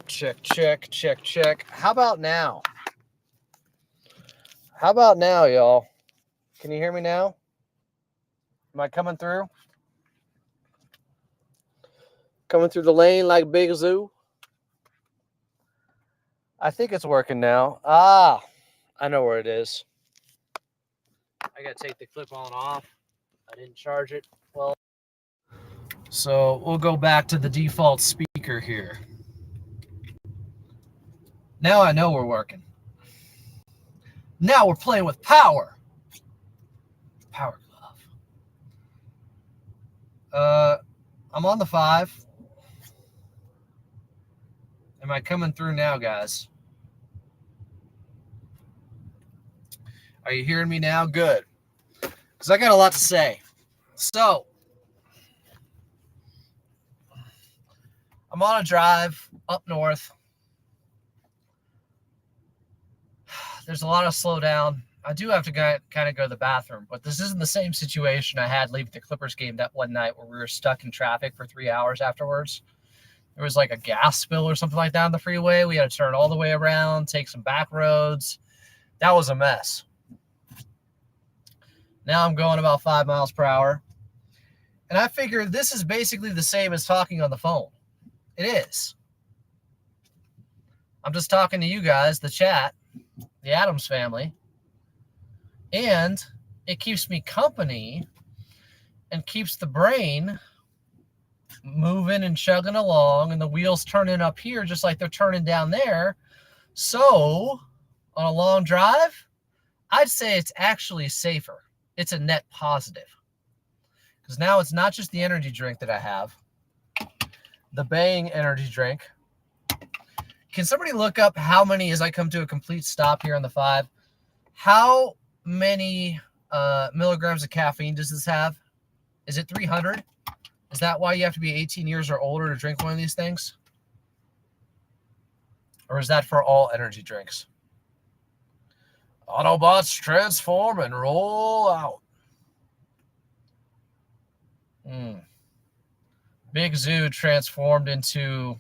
Check, check, check, check. How about now? How about now, y'all? Can you hear me now? Am I coming through? Coming through the lane like Big Zoo? I think it's working now. I know where it is. I gotta take the clip on off. I didn't charge it. Well, so we'll go back to the default speaker here. Now I know we're working. Now we're playing with power. Power glove. I'm on the 5. Am I coming through now, guys? Are you hearing me now? Good. Because I got a lot to say. So, I'm on a drive up north. There's a lot of slowdown. I do have to kind of go to the bathroom, but this isn't the same situation I had leaving the Clippers game that one night where we were stuck in traffic for 3 hours afterwards. There was like a gas spill or something like that on the freeway. We had to turn all the way around, take some back roads. That was a mess. Now I'm going about 5 miles per hour. And I figure this is basically the same as talking on the phone. It is. I'm just talking to you guys, the chat, the Addams family. And it keeps me company and keeps the brain moving and chugging along, and the wheels turning up here just like they're turning down there. So on a long drive, I'd say it's actually safer. It's a net positive. Because now it's not just the energy drink that I have, the Bang energy drink. Can somebody look up how many, as I come to a complete stop here on the 5, how many milligrams of caffeine does this have? Is it 300? Is that why you have to be 18 years or older to drink one of these things? Or is that for all energy drinks? Autobots transform and roll out. Big Zoo transformed into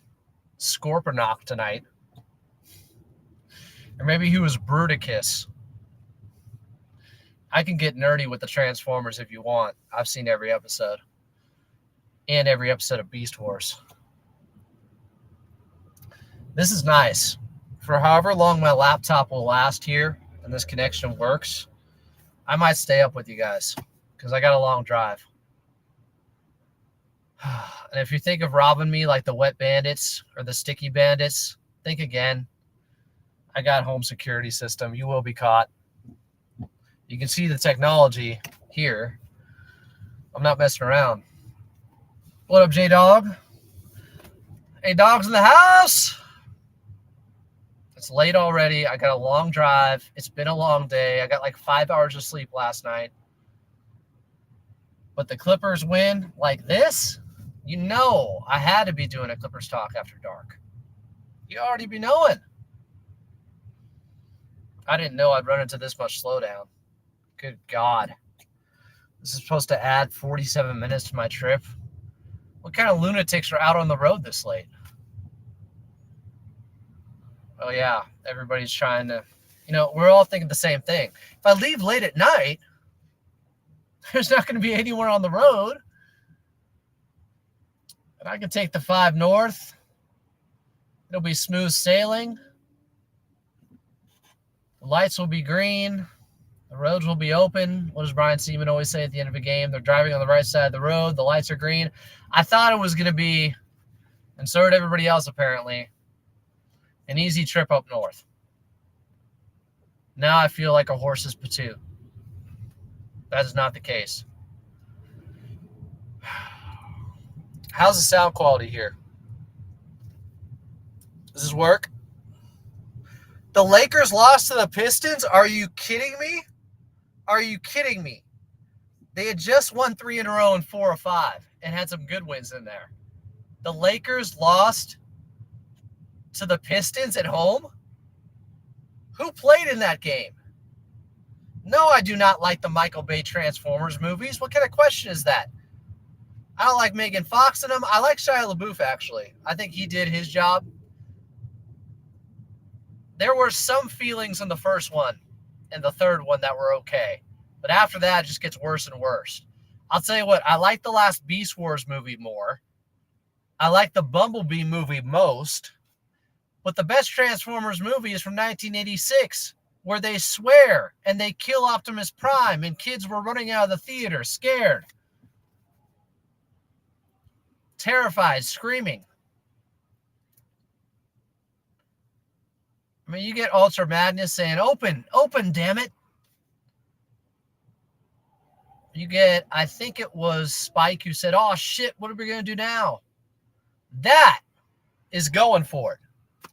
Scorponok tonight. Or maybe he was Bruticus. I can get nerdy with the Transformers if you want. I've seen every episode. And every episode of Beast Wars. This is nice. For however long my laptop will last here and this connection works, I might stay up with you guys because I got a long drive. And if you think of robbing me like the Wet Bandits or the Sticky Bandits, think again. I got home security system. You will be caught. You can see the technology here. I'm not messing around. What up, J-Dog? Hey, dog's in the house. It's late already. I got a long drive. It's been a long day. I got like 5 hours of sleep last night. But the Clippers win like this, you know I had to be doing a Clippers talk after dark. You already be knowing. I didn't know I'd run into this much slowdown. Good God. This is supposed to add 47 minutes to my trip. What kind of lunatics are out on the road this late? Oh, yeah. Everybody's trying to, we're all thinking the same thing. If I leave late at night, there's not going to be anywhere on the road. And I can take the 5 north. It'll be smooth sailing. The lights will be green. The roads will be open. What does Brian Seaman always say at the end of a game? They're driving on the right side of the road. The lights are green. I thought it was going to be, and so did everybody else apparently, an easy trip up north. Now I feel like a horse's patoot. That is not the case. How's the sound quality here? Does this work? The Lakers lost to the Pistons? Are you kidding me? Are you kidding me? They had just won 3 in a row and 4 or 5 and had some good wins in there. The Lakers lost to the Pistons at home? Who played in that game? No, I do not like the Michael Bay Transformers movies. What kind of question is that? I don't like Megan Fox in them. I like Shia LaBeouf, actually. I think he did his job. There were some feelings in the first one and the third one that were okay. But after that, it just gets worse and worse. I'll tell you what, I like the last Beast Wars movie more. I like the Bumblebee movie most. But the best Transformers movie is from 1986, where they swear and they kill Optimus Prime and kids were running out of the theater scared, terrified, screaming. I mean, you get Ultra Magnus saying, open, open, damn it. You get, I think it was Spike who said, oh shit, what are we going to do now? That is going for it.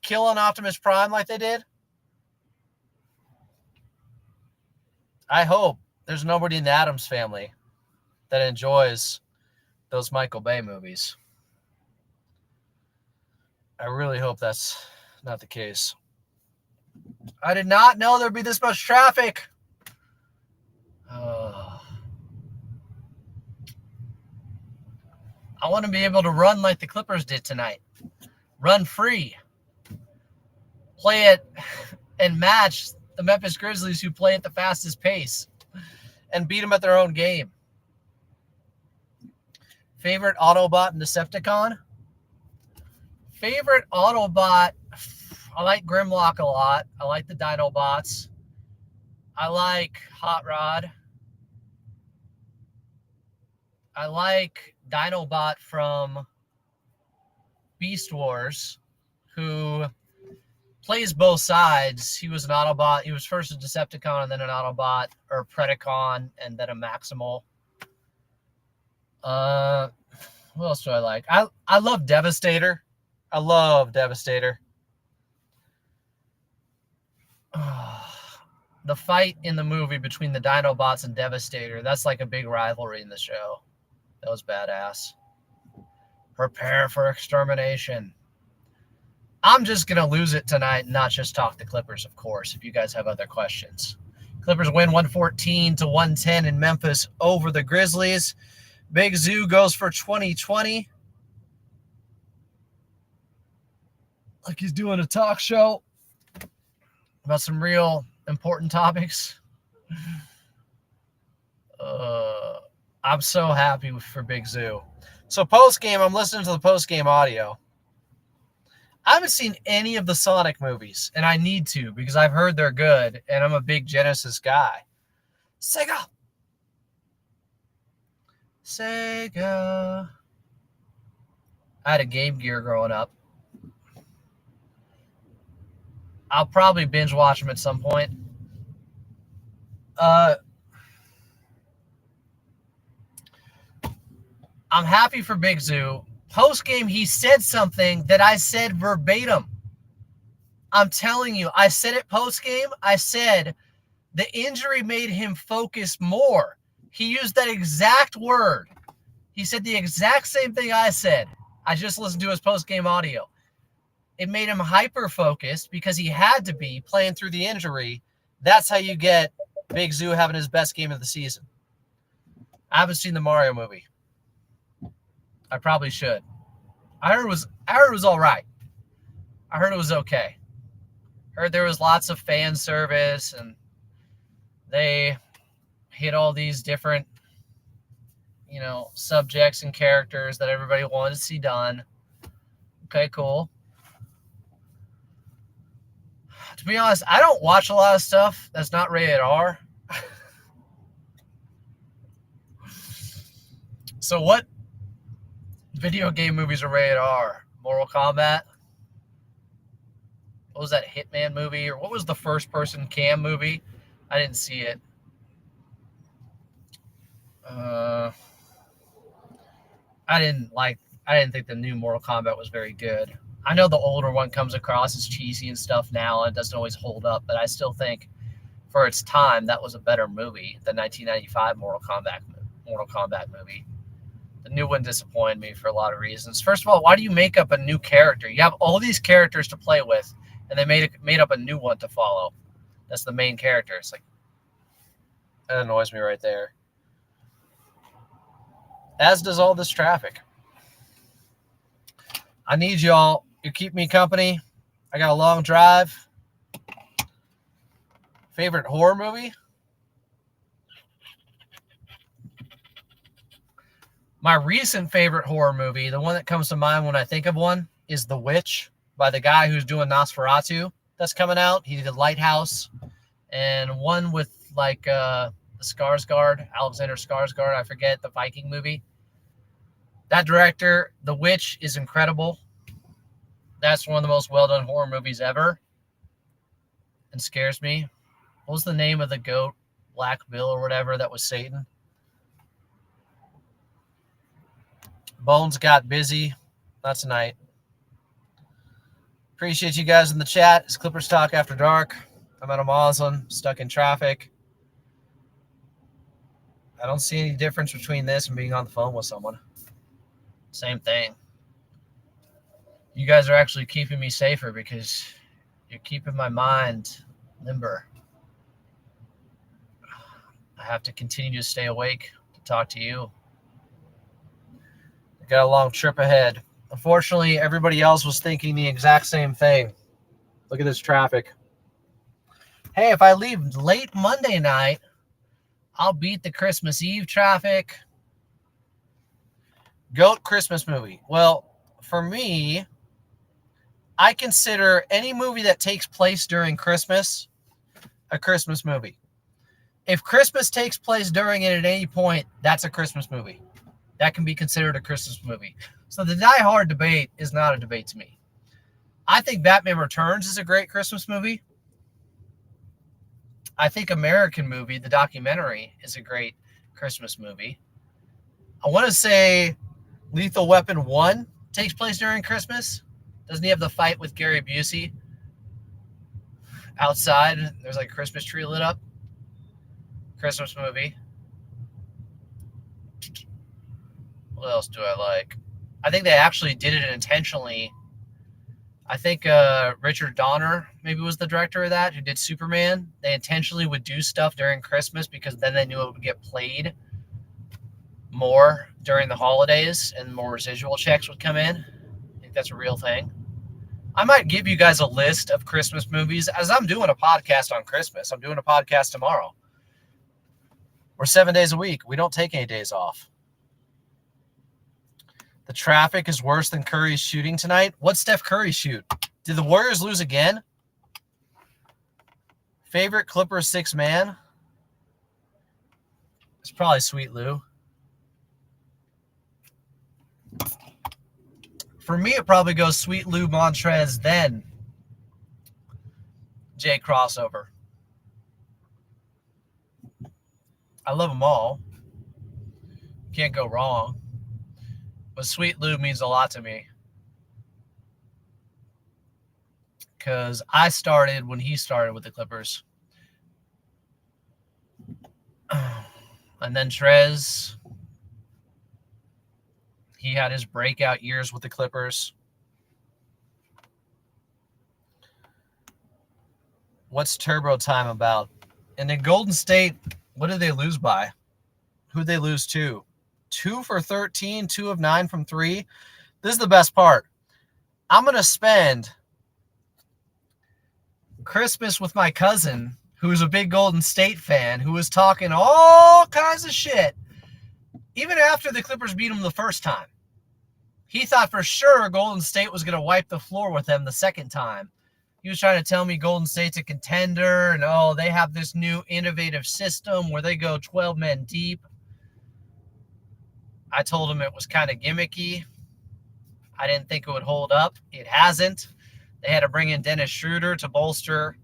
Killing Optimus Prime like they did. I hope there's nobody in the Addams family that enjoys those Michael Bay movies. I really hope that's not the case. I did not know there'd be this much traffic. I want to be able to run like the Clippers did tonight. Run free. Play it and match the Memphis Grizzlies who play at the fastest pace and beat them at their own game. Favorite Autobot and Decepticon? Favorite Autobot, I like Grimlock a lot. I like the Dinobots. I like Hot Rod. I like Dinobot from Beast Wars, who plays both sides. He was an Autobot. He was first a Decepticon and then an Autobot, or a Predacon and then a Maximal. What else do I like? I love Devastator. I love Devastator. The fight in the movie between the Dinobots and Devastator, that's like a big rivalry in the show. That was badass. Prepare for extermination. I'm just going to lose it tonight and not just talk the Clippers, of course, if you guys have other questions. Clippers win 114-110 in Memphis over the Grizzlies. Big Zoo goes for 2020. Like he's doing a talk show about some real important topics. I'm so happy for Big Zoo. So post-game, I'm listening to the post-game audio. I haven't seen any of the Sonic movies, and I need to because I've heard they're good, and I'm a big Genesis guy. Sega! I had a Game Gear growing up. I'll probably binge watch them at some point. I'm happy for Big Zoo. Post-game, he said something that I said verbatim. I'm telling you, I said it post-game. I said the injury made him focus more. He used that exact word. He said the exact same thing I said. I just listened to his post-game audio. It made him hyper-focused because he had to be playing through the injury. That's how you get Big Zoo having his best game of the season. I haven't seen the Mario movie. I probably should. I heard it was all right. I heard it was okay. Heard there was lots of fan service and they hit all these different, subjects and characters that everybody wanted to see done. Okay, cool. To be honest, I don't watch a lot of stuff that's not rated R. So what video game movies are rated R? Mortal Kombat? What was that Hitman movie? Or what was the first person Cam movie? I didn't see it. I didn't think the new Mortal Kombat was very good. I know the older one comes across as cheesy and stuff now, and it doesn't always hold up, but I still think for its time that was a better movie than 1995 Mortal Kombat movie. The new one disappointed me for a lot of reasons. First of all, why do you make up a new character? You have all these characters to play with, and they made up a new one to follow. That's the main character. It's like, that annoys me right there. As does all this traffic. I need y'all. You keep me company. I got a long drive. Favorite horror movie? My recent favorite horror movie, the one that comes to mind when I think of one, is The Witch by the guy who's doing Nosferatu. That's coming out. He did Lighthouse and one with like the Skarsgård, Alexander Skarsgård. I forget, the Viking movie. That director, The Witch, is incredible. That's one of the most well-done horror movies ever. And scares me. What was the name of the goat? Black Bill or whatever that was Satan? Bones got busy. Not tonight. Appreciate you guys in the chat. It's Clippers Talk After Dark. I'm at a Moslem, stuck in traffic. I don't see any difference between this and being on the phone with someone. Same thing. You guys are actually keeping me safer because you're keeping my mind limber. I have to continue to stay awake to talk to you. I got a long trip ahead. Unfortunately, everybody else was thinking the exact same thing. Look at this traffic. Hey, if I leave late Monday night, I'll beat the Christmas Eve traffic. GOAT Christmas movie. Well, for me, I consider any movie that takes place during Christmas a Christmas movie. If Christmas takes place during it at any point, that's a Christmas movie. That can be considered a Christmas movie. So the Die Hard debate is not a debate to me. I think Batman Returns is a great Christmas movie. I think American Movie, the documentary, is a great Christmas movie. I want to say Lethal Weapon 1 takes place during Christmas. Doesn't he have the fight with Gary Busey outside? There's like a Christmas tree lit up. Christmas movie. What else do I like? I think they actually did it intentionally. I think Richard Donner maybe was the director of that, who did Superman. They intentionally would do stuff during Christmas because then they knew it would get played more during the holidays and more residual checks would come in. I think that's a real thing. I might give you guys a list of Christmas movies as I'm doing a podcast on Christmas. I'm doing a podcast tomorrow. We're 7 days a week. We don't take any days off. The traffic is worse than Curry's shooting tonight. What'd Steph Curry shoot? Did the Warriors lose again? Favorite Clippers six man? It's probably Sweet Lou. For me, it probably goes Sweet Lou, Montrez, then Jay Crossover. I love them all. Can't go wrong. But Sweet Lou means a lot to me. Because I started when he started with the Clippers. And then Trez, he had his breakout years with the Clippers. What's Turbo Time about? And then Golden State, what did they lose by? Who'd they lose to? 2 for 13, 2 of 9 from 3. This is the best part. I'm going to spend Christmas with my cousin, who's a big Golden State fan, who was talking all kinds of shit, even after the Clippers beat him the first time. He thought for sure Golden State was going to wipe the floor with them the second time. He was trying to tell me Golden State's a contender and, oh, they have this new innovative system where they go 12 men deep. I told him it was kind of gimmicky. I didn't think it would hold up. It hasn't. They had to bring in Dennis Schroeder to bolster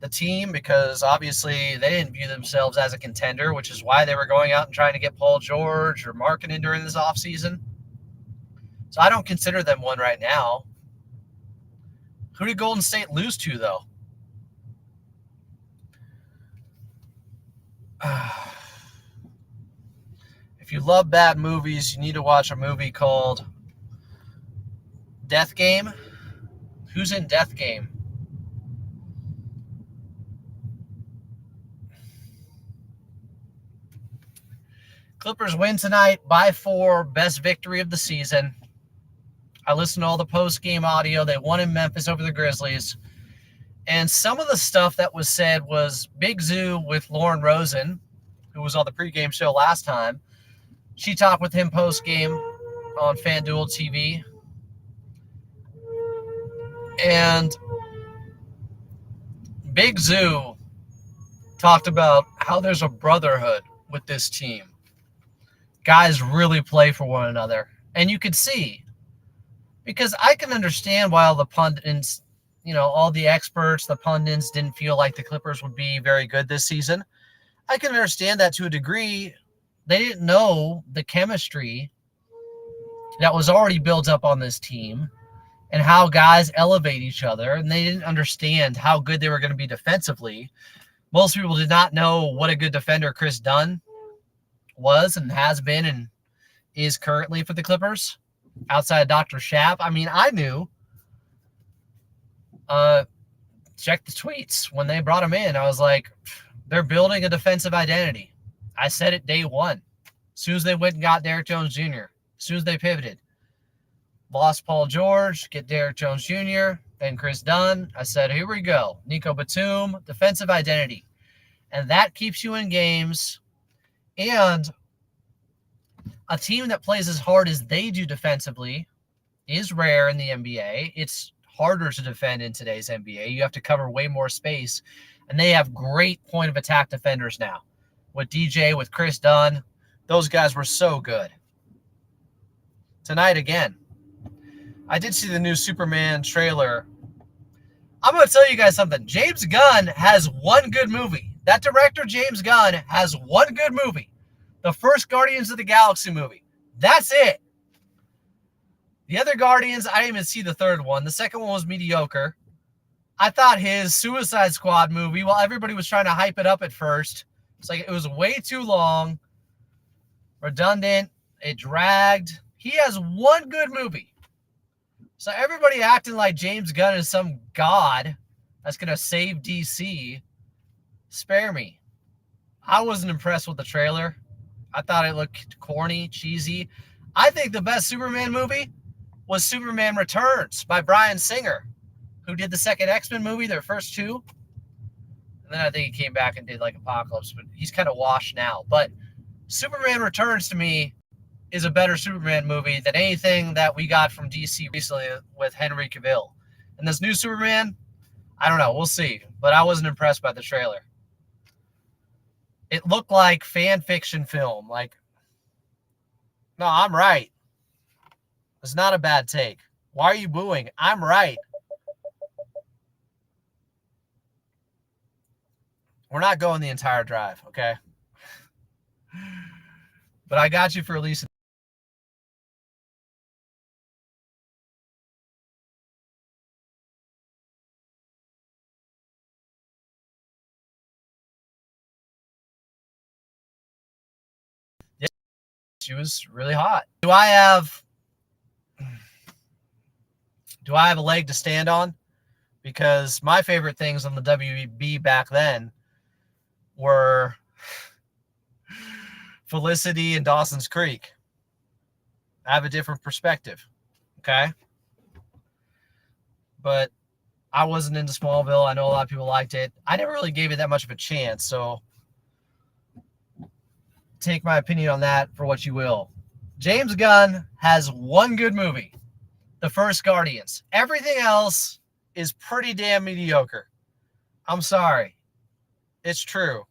the team because obviously they didn't view themselves as a contender, which is why they were going out and trying to get Paul George or marketing during this offseason. So I don't consider them one right now. Who did Golden State lose to, though? If you love bad movies, you need to watch a movie called Death Game. Who's in Death Game? Clippers win tonight by 4. Best victory of the season. I listened to all the post-game audio. They won in Memphis over the Grizzlies. And some of the stuff that was said was Big Zoo with Lauren Rosen, who was on the pregame show last time. She talked with him post-game on FanDuel TV. And Big Zoo talked about how there's a brotherhood with this team. Guys really play for one another. And you could see, because I can understand why all the pundits, all the experts, the pundits didn't feel like the Clippers would be very good this season. I can understand that to a degree. They didn't know the chemistry that was already built up on this team and how guys elevate each other, and they didn't understand how good they were going to be defensively. Most people did not know what a good defender Chris Dunn was and has been and is currently for the Clippers outside of Dr. Schaap. I mean, I knew. Check the tweets when they brought him in. I was like, they're building a defensive identity. I said it day one. As soon as they went and got Derrick Jones Jr., as soon as they pivoted, lost Paul George, get Derrick Jones Jr., then Chris Dunn. I said, here we go. Nico Batum, defensive identity. And that keeps you in games. And a team that plays as hard as they do defensively is rare in the NBA. It's harder to defend in today's NBA. You have to cover way more space. And they have great point of attack defenders now. With DJ, with Chris Dunn, those guys were so good. Tonight again, I did see the new Superman trailer. I'm going to tell you guys something. James Gunn has one good movie. That director, James Gunn, has one good movie. The first Guardians of the Galaxy movie. That's it. The other Guardians, I didn't even see the third one. The second one was mediocre. I thought his Suicide Squad movie, while everybody was trying to hype it up at first, it's like it was way too long, redundant, it dragged. He has one good movie. So everybody acting like James Gunn is some god that's going to save DC. Spare me. I wasn't impressed with the trailer. I thought it looked corny, cheesy. I think the best Superman movie was Superman Returns by Bryan Singer, who did the second X-Men movie, their first two. And then I think he came back and did like Apocalypse, but he's kind of washed now. But Superman Returns to me is a better Superman movie than anything that we got from DC recently with Henry Cavill. And this new Superman, I don't know. We'll see. But I wasn't impressed by the trailer. It looked like fan fiction film. Like, no, I'm right. It's not a bad take. Why are you booing? I'm right. We're not going the entire drive, okay? But I got you for at least. Yeah, she was really hot. Do I have a leg to stand on? Because my favorite things on the WB back then were Felicity and Dawson's Creek. I have a different perspective, okay? But I wasn't into Smallville. I know a lot of people liked it. I never really gave it that much of a chance, so take my opinion on that for what you will. James Gunn has one good movie, the first Guardians. Everything else is pretty damn mediocre. I'm sorry. It's true.